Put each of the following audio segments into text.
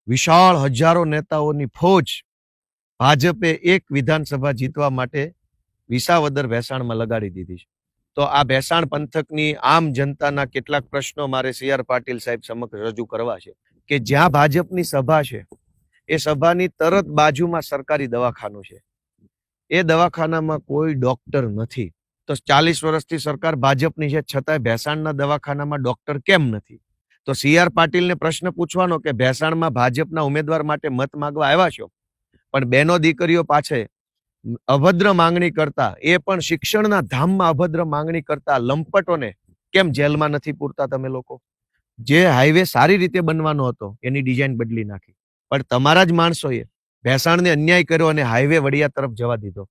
વિશાળ હજારો નેતાઓની ફોજ ભાજપે એક વિધાનસભા જીતવા માટે વિસાવદર ભેસાણમાં લગાડી દીધી છે. તો આ ભેસાણ પંથકની આમ જનતાના કેટલાક પ્રશ્નો મારે સી.આર. પાટીલ સાહેબ સમક્ષ રજૂ કરવા છે કે જ્યાં ભાજપની સભા છે એ સભાની તરત બાજુમાં સરકારી દવાખાનું છે. એ દવાખાનામાં કોઈ ડોક્ટર નથી. તો 40 વર્ષથી સરકાર ભાજપની છે, છતાંય ભેસાણના દવાખાનામાં ડોક્ટર કેમ નથી? તો સી.આર. પાટીલને પ્રશ્ન પૂછવાનો કે ભેસાણમાં ભાજપના ઉમેદવાર માટે મત માંગવા આવ્યા છો, પણ બેનો દીકરીઓ પાછળ અભદ્ર માંગણી કરતા, એ પણ શિક્ષણના ધામમાં અભદ્ર માંગણી કરતા લંપટોને કેમ જેલમાં નથી પૂરતા તમે લોકો? જે હાઈવે સારી રીતે બનવાનો હતો એની ડિઝાઇન બદલી નાખી, પણ તમારા જ માણસોએ ભેસાણને અન્યાય કર્યો અને હાઈવે વડિયા તરફ જવા દીધો.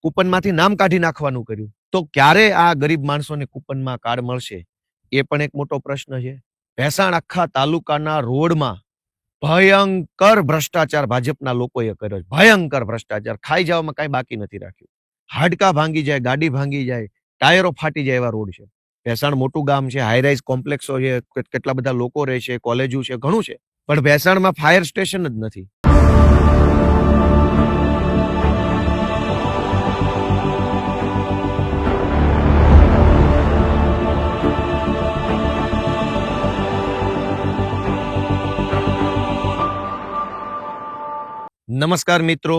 કૂપનમાંથી નામ કાઢી નાખવાનું કર્યું. તો ક્યારે આ ગરીબ માણસોને કૂપનમાં કાર્ડ મળશે? એ પણ એક મોટો પ્રશ્ન છે. ભેસાણ આખા તાલુકાના રોડમાં ભયંકર ભ્રષ્ટાચાર ભાજપના લોકોએ કર્યો છે. ભયંકર ભ્રષ્ટાચાર. ખાઈ જવામાં કાંઈ બાકી નથી રાખ્યું. હાડકા ભાંગી જાય, ગાડી ભાંગી જાય, ટાયરો ફાટી જાય એવા રોડ છે. ભેસાણ મોટું ગામ છે, હાઈરાઇઝ કોમ્પ્લેક્સો છે, કેટલા બધા લોકો રહે છે, કોલેજો છે, ઘણું છે, પણ ભેસાણમાં ફાયર સ્ટેશન જ નથી. નમસ્કાર મિત્રો,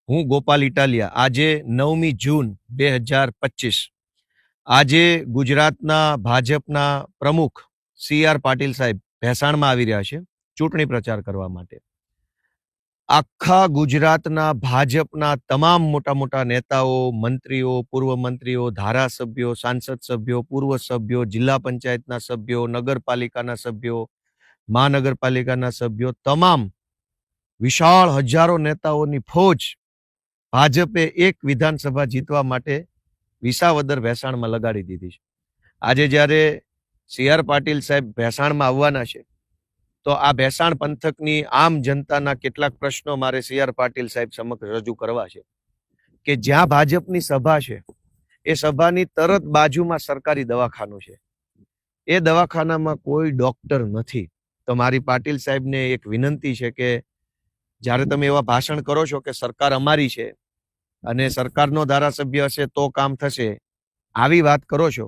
હું ગોપાલ ઇટાલિયા. આજે 9મી જૂન 2025, આજે ગુજરાતના ભાજપના પ્રમુખ સી.આર. પાટીલ સાહેબ ભેસાણમાં આવી રહ્યા છે ચૂંટણી પ્રચાર કરવા માટે. આખા ગુજરાતના ભાજપના તમામ મોટા મોટા નેતાઓ, મંત્રીઓ, પૂર્વ મંત્રીઓ, ધારાસભ્યો, સાંસદ સભ્યો, પૂર્વ સભ્યો, જિલ્લા પંચાયતના સભ્યો, નગરપાલિકાના સભ્યો, મહાનગરપાલિકાના સભ્યો, તમામ વિશાળ હજારો નેતાઓની ફોજ ભાજપે એક વિધાનસભા જીતવા માટે વિસાવદર ભેસાણમાં લગાડી દીધી છે. આજે જ્યારે સી.આર. પાટીલ સાહેબ ભેસાણમાં આવવાના છે, તો આ ભેસાણ પંથકની આમ જનતાના કેટલાક પ્રશ્નો મારે સી.આર. પાટીલ સાહેબ સમક્ષ રજૂ કરવા છે કે જ્યાં ભાજપની સભા છે એ સભાની તરત બાજુમાં સરકારી દવાખાનું છે. એ દવાખાનામાં કોઈ ડોક્ટર નથી. તો મારી પાટીલ સાહેબને એક વિનંતી છે કે જ્યારે તમે એવા ભાષણ કરો છો કે સરકાર અમારી છે અને સરકારનો ધારાસભ્ય હશે તો કામ થશે, આવી વાત કરો છો,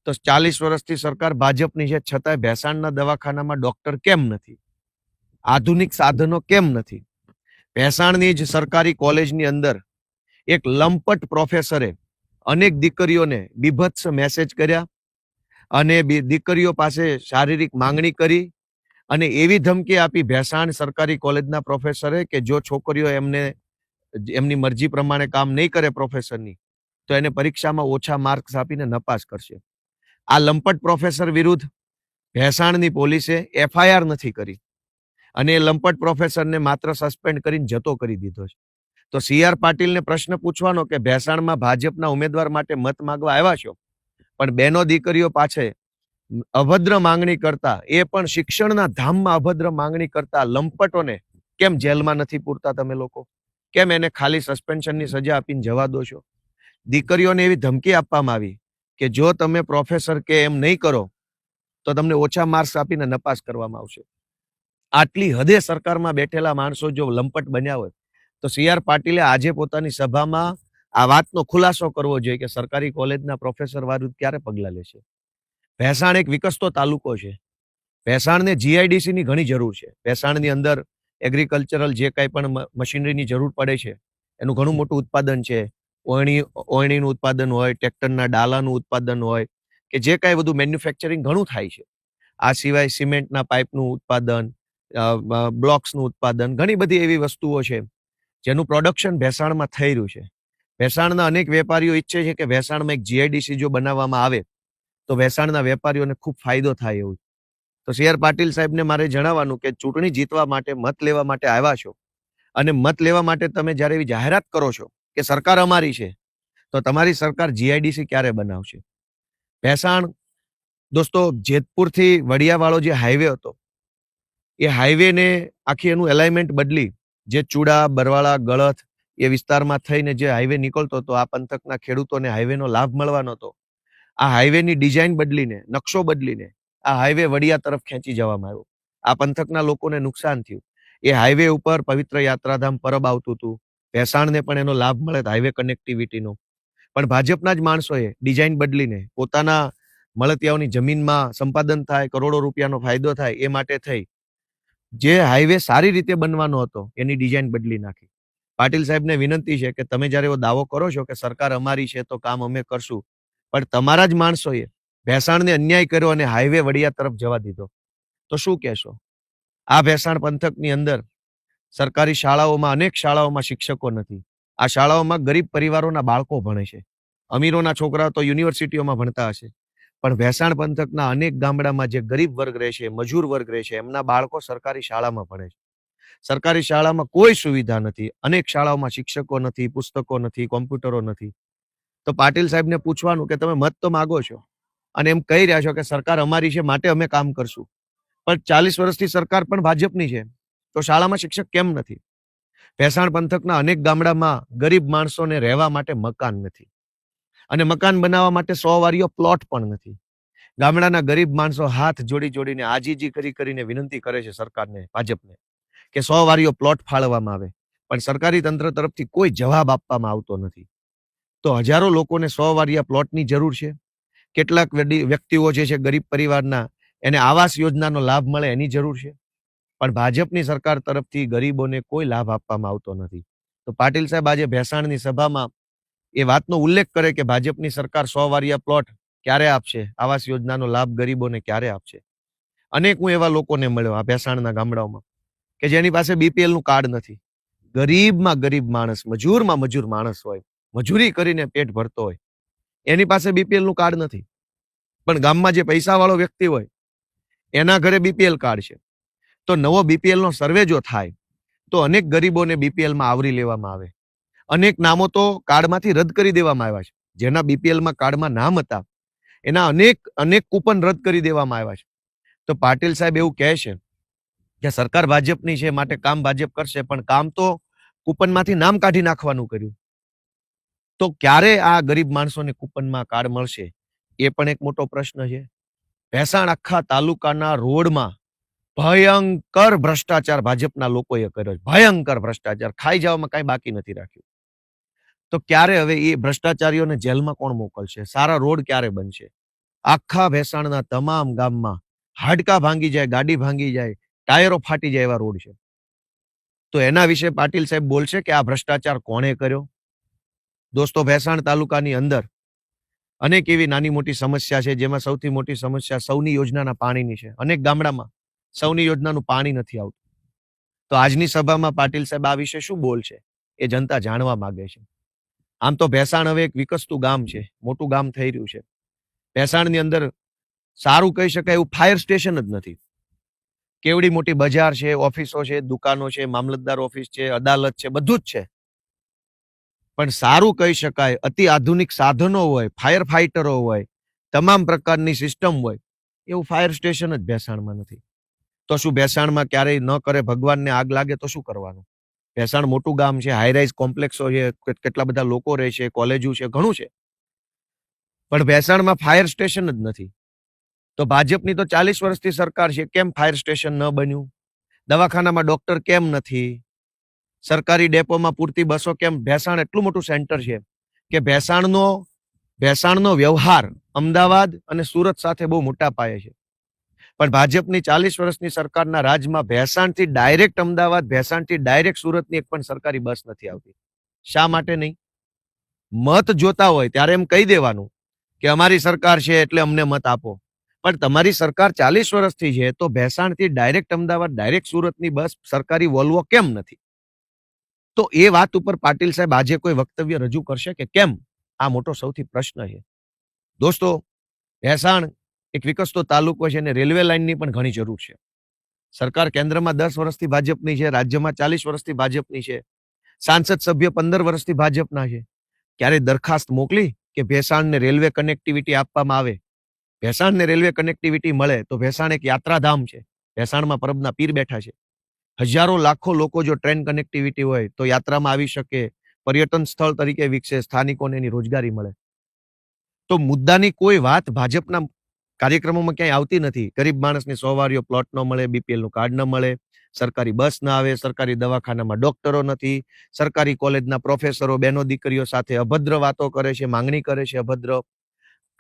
તો 40 વર્ષથી સરકાર ભાજપની છે, છતાંય ભેસાણના દવાખાનામાં ડોક્ટર કેમ નથી? આધુનિક સાધનો કેમ નથી? ભેસાણની જ સરકારી કોલેજની અંદર એક લંપટ પ્રોફેસરે અનેક દીકરીઓને બીભત્સ મેસેજ કર્યા અને દીકરીઓ પાસે શારીરિક માંગણી કરી અને એવી ધમકી આપી ભેસાણ સરકારી કોલેજના પ્રોફેસરે કે જો છોકરીઓ એમની મરજી પ્રમાણે કામ નહીં કરે પ્રોફેસરની, તો એને પરીક્ષામાં ઓછા માર્ક્સ આપીને નપાસ કરશે. આ લંપટ પ્રોફેસર વિરુદ્ધ ભેસાણની પોલીસે FIR નથી કરી અને એ લંપટ પ્રોફેસરને માત્ર સસ્પેન્ડ કરીને જતો કરી દીધો છે. તો સી.આર. પાટીલને પ્રશ્ન પૂછવાનો કે ભેસાણમાં ભાજપના ઉમેદવાર માટે મત માંગવા આવ્યા છો, પણ બેનો દીકરીઓ પાછળ અભદ્ર માંગણી કરતા, એ પણ શિક્ષણના ધામમાં અભદ્ર માંગણી કરતા લંપટોને કેમ જેલમાં નથી પૂરતા તમે લોકો? કેમ એને ખાલી સસ્પેન્શનની સજા આપીને જવા દો છો? દીકરીઓને એવી ધમકી આપવામાં આવી કે જો તમે પ્રોફેસર કે એમ નહીં કરો તો તમને ઓછા માર્ક્સ આપીને નપાસ કરવામાં આવશે. આટલી હદે સરકારમાં બેઠેલા માણસો જો લંપટ બન્યા હોય, તો સી.આર. પાટીલે આજે પોતાની સભામાં આ વાતનો ખુલાસો કરવો જોઈએ કે સરકારી કોલેજના પ્રોફેસર વિરુદ્ધ ક્યારે પગલાં લેશે. ભેસાણ એક વિકસતો તાલુકો છે. ભેસાણને GIDCની ઘણી જરૂર છે. ભેસાણની અંદર એગ્રીકલ્ચરલ જે કાંઈ પણ મશીનરીની જરૂર પડે છે એનું ઘણું મોટું ઉત્પાદન છે. ઓયણીનું ઉત્પાદન હોય, ટ્રેક્ટરના ડાલાનું ઉત્પાદન હોય, કે જે કાંઈ બધું મેન્યુફેક્ચરિંગ ઘણું થાય છે. આ સિવાય સિમેન્ટના પાઇપનું ઉત્પાદન, બ્લોક્સનું ઉત્પાદન, ઘણી બધી એવી વસ્તુઓ છે જેનું પ્રોડક્શન ભેસાણમાં થઈ રહ્યું છે. ભેસાણના અનેક વેપારીઓ ઈચ્છે છે કે ભેસાણમાં એક GIDC જો બનાવવામાં આવે તો ભેસાણના વેપારીઓને ખૂબ ફાયદો થાય એવું. તો સી.આર. પાટીલ સાહેબને મારે જણાવવાનું કે ચૂંટણી જીતવા માટે, મત લેવા માટે આવ્યા છો અને મત લેવા માટે તમે જ્યારે એવી જાહેરાત કરો છો કે સરકાર અમારી છે, તો તમારી સરકાર GIDC ક્યારે બનાવશે? ભેસાણ દોસ્તો, જેતપુરથી વડિયાવાળો જે હાઈવે હતો, એ હાઈવેને આખી એનું એલાઇનમેન્ટ બદલી, જે ચૂડા, બરવાળા, ગળથ એ વિસ્તારમાં થઈને જે હાઈવે નીકળતો હતો, આ પંથકના ખેડૂતોને હાઈવેનો લાભ મળવાનો હતો, આ હાઈવેની ડિઝાઇન બદલીને, નકશો બદલીને આ હાઈવે વડિયા તરફ ખેંચી જવામાં આવ્યો. આ પંથકના લોકોને નુકસાન થયું. એ હાઈવે ઉપર પવિત્ર યાત્રાધામ પરબ આવતું હતું. ભેસાણને પણ એનો લાભ મળે હાઈવે કનેક્ટિવિટીનો. પણ ભાજપના જ માણસોએ ડિઝાઇન બદલીને પોતાના મળતિયાઓની જમીનમાં સંપાદન થાય, કરોડો રૂપિયાનો ફાયદો થાય એ માટે થઈ જે હાઈવે સારી રીતે બનવાનો હતો એની ડિઝાઇન બદલી નાખી. પાટીલ સાહેબને વિનંતી છે કે તમે જ્યારે એવો દાવો કરો છો કે સરકાર અમારી છે તો કામ અમે કરશું, પણ તમારા જ માણસોએ ભેસાણને અન્યાય કર્યો અને હાઈવે વડિયા તરફ જવા દીધો, તો શું કહેશો? આ ભેસાણ પંથકની અંદર સરકારી શાળાઓમાં અનેક શાળાઓમાં શિક્ષકો નથી. આ શાળાઓમાં ગરીબ પરિવારોના બાળકો ભણે છે. અમીરોના છોકરા તો યુનિવર્સિટીઓમાં ભણતા હશે, પણ ભેસાણ પંથકના અનેક ગામડામાં જે ગરીબ વર્ગ રહે છે, મજૂર વર્ગ રહે છે, એમના બાળકો સરકારી શાળામાં ભણે છે. સરકારી શાળામાં કોઈ સુવિધા નથી. અનેક શાળાઓમાં શિક્ષકો નથી, પુસ્તકો નથી, કોમ્પ્યુટરો નથી. તો પાટીલ સાહેબને પૂછવાનું કે તમે મત તો માગો છો અને એમ કહી રહ્યા છો કે સરકાર અમારી છે માટે અમે કામ કરશું, પણ 40 વર્ષથી સરકાર પણ ભાજપની છે, તો શાળામાં શિક્ષક કેમ નથી? ભેસાણ પંથકના અનેક ગામડામાં ગરીબ માણસોને રહેવા માટે મકાન નથી અને મકાન બનાવવા માટે 100 વારીઓ પ્લોટ પણ નથી. ગામડાના ગરીબ માણસો હાથ જોડી જોડીને આજીજી કરીને વિનંતી કરે છે સરકારને, ભાજપને, કે 100 વારીઓ પ્લોટ ફાળવવામાં આવે, પણ સરકારી તંત્ર તરફથી કોઈ જવાબ આપવામાં આવતો નથી. તો હજારો લોકોને 100 વારિયા પ્લોટની જરૂર છે. કેટલાક વ્યક્તિઓ જે છે ગરીબ પરિવારના, એને આવાસ યોજનાનો લાભ મળે એની જરૂર છે, પણ ભાજપની સરકાર તરફથી ગરીબોને કોઈ લાભ આપવામાં આવતો નથી. તો પાટીલ સાહેબ આજે ભેસાણની સભામાં એ વાતનો ઉલ્લેખ કરે કે ભાજપની સરકાર 100 વારિયા પ્લોટ ક્યારે આપશે, આવાસ યોજનાનો લાભ ગરીબોને ક્યારે આપશે. અનેક હું એવા લોકોને મળ્યો આ ભેસાણના ગામડાઓમાં કે જેની પાસે બીપીએલ નું કાર્ડ નથી. ગરીબમાં ગરીબ માણસ, મજૂરમાં મજૂર માણસ હોય, મજૂરી કરીને પેટ ભરતો હોય, એની પાસે બીપીએલ નું કાર્ડ નથી, પણ ગામમાં જે પૈસા વાળો વ્યક્તિ હોય એના ઘરે બીપીએલ કાર્ડ છે. તો નવો બીપીએલ નો સર્વે જો થાય તો અનેક ગરીબોને બીપીએલમાં આવરી લેવામાં આવે. અનેક નામો તો કાર્ડમાંથી રદ કરી દેવામાં આવ્યા છે. જેના બીપીએલમાં કાર્ડમાં નામ હતા એના અનેક કૂપન રદ કરી દેવામાં આવ્યા છે. તો પાટીલ સાહેબ એવું કહે છે કે સરકાર ભાજપની છે માટે કામ ભાજપ કરશે, પણ કામ તો કૂપનમાંથી નામ કાઢી નાખવાનું કર્યું. તો ક્યારે આ ગરીબ માણસોને કૂપનમાં કાર્ડ મળશે એ પણ એક મોટો પ્રશ્ન છે. ભેસાણ આખા તાલુકાના રોડમાં ભયંકર ભ્રષ્ટાચાર ભાજપના લોકોએ કર્યો છે. ભયંકર ભ્રષ્ટાચાર, ખાઈ જવામાં કઈ બાકી નથી રાખ્યું. તો ક્યારે હવે એ ભ્રષ્ટાચારીઓને જેલમાં કોણ મોકલશે? સારા રોડ ક્યારે બનશે? આખા ભેસાણના તમામ ગામમાં હાડકા ભાંગી જાય, ગાડી ભાંગી જાય, ટાયરો ફાટી જાય એવા રોડ છે. તો એના વિશે પાટીલ સાહેબ બોલશે કે આ ભ્રષ્ટાચાર કોણે કર્યો? દોસ્તો, ભેસાણ તાલુકાની અંદર અનેક એવી નાની મોટી સમસ્યા છે, જેમાં સૌથી મોટી સમસ્યા સૌની યોજનાના પાણીની છે. અનેક ગામડામાં સૌની યોજનાનું પાણી નથી આવતું. તો આજની સભામાં પાટીલ સાહેબ આ વિશે શું બોલશે એ જનતા જાણવા માંગે છે. આમ તો ભેસાણ હવે એક વિકસતું ગામ છે, મોટું ગામ થઈ રહ્યું છે. ભેસાણની અંદર સારું કહી શકાય એવું ફાયર સ્ટેશન જ નથી. કેવડી મોટી બજાર છે, ઓફિસો છે, દુકાનો છે, મામલતદાર ઓફિસ છે, અદાલત છે, બધું જ છે, પણ સારું કહી શકાય અતિ આધુનિક સાધનો હોય, ફાયર ફાઈટરો હોય, તમામ પ્રકારની સિસ્ટમ હોય એવું ફાયર સ્ટેશન જ ભેસાણમાં નથી. તો શું ભેસાણમાં ક્યારેય ન કરે ભગવાનને આગ લાગે તો શું કરવાનું? ભેસાણ મોટું ગામ છે, હાઈરાઇઝ કોમ્પ્લેક્સો છે, કેટલા બધા લોકો રહે છે, કોલેજો છે, ઘણું છે, પણ ભેસાણમાં ફાયર સ્ટેશન જ નથી. તો ભાજપની તો 40 વર્ષથી સરકાર છે, કેમ ફાયર સ્ટેશન ન બન્યું? દવાખાનામાં ડોક્ટર કેમ નથી? સરકારી ડેપોમાં પૂરતી બસો કેમ? ભેસાણ એટલું મોટું સેન્ટર છે કે ભેસાણનો વ્યવહાર અમદાવાદ અને સુરત સાથે બહુ મોટા પાયે છે, પણ ભાજપની 40 વર્ષની સરકારના રાજમાં ભેસાણથી ડાયરેક્ટ અમદાવાદ, ભેસાણથી ડાયરેક્ટ સુરતની એક પણ સરકારી બસ નથી આવતી. શા માટે નહીં? મત જોતા હોય ત્યારે એમ કહી દેવાનું કે અમારી સરકાર છે એટલે અમને મત આપો, પણ તમારી સરકાર 40 વર્ષથી છે તો ભેસાણથી ડાયરેક્ટ અમદાવાદ, ડાયરેક્ટ સુરતની બસ સરકારી વોલ્વો કેમ નથી? તો એ વાત ઉપર પાટીલ સાહેબ આજે કોઈ વક્તવ્ય રજૂ કરશે કે કેમ? આ મોટો સૌથી પ્રશ્ન છે. દોસ્તો, ભેસાણ એક વિકસતો તાલુકો છે અને રેલવે લાઇનની પણ ઘણી જરૂર છે. સરકાર કેન્દ્રમાં 10 વર્ષથી ભાજપની છે, રાજ્યમાં 40 વર્ષથી ભાજપની છે, સાંસદ સભ્ય 15 વર્ષથી ભાજપના છે. ક્યારે દરખાસ્ત મોકલી કે ભેસાણને રેલવે કનેક્ટિવિટી આપવામાં આવે? ભેસાણને રેલવે કનેક્ટિવિટી મળે તો ભેસાણ એક યાત્રાધામ છે. ભેસાણમાં પરબના પીર બેઠા છે. હજારો લાખો લોકો જો ટ્રેન કનેક્ટિવિટી હોય તો યાત્રામાં આવી શકે, પર્યટન સ્થળ તરીકે વિકસે, સ્થાનિકોને એની રોજગારી મળે. તો મુદ્દાની કોઈ વાત ભાજપના કાર્યક્રમોમાં ક્યાંય આવતી નથી. ગરીબ માણસની સોવારીઓ પ્લોટ ન મળે, બીપીએલ નું કાર્ડ ન મળે, સરકારી બસ ના આવે, સરકારી દવાખાનામાં ડોક્ટરો નથી, સરકારી કોલેજના પ્રોફેસરો બહેનો દીકરીઓ સાથે અભદ્ર વાતો કરે છે, માંગણી કરે છે અભદ્ર.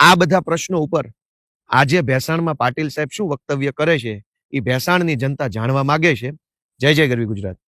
આ બધા પ્રશ્નો ઉપર આજે ભેસાણમાં પાટીલ સાહેબ શું વક્તવ્ય કરે છે એ ભેસાણની જનતા જાણવા માંગે છે. જય જય ગરવી ગુજરાત.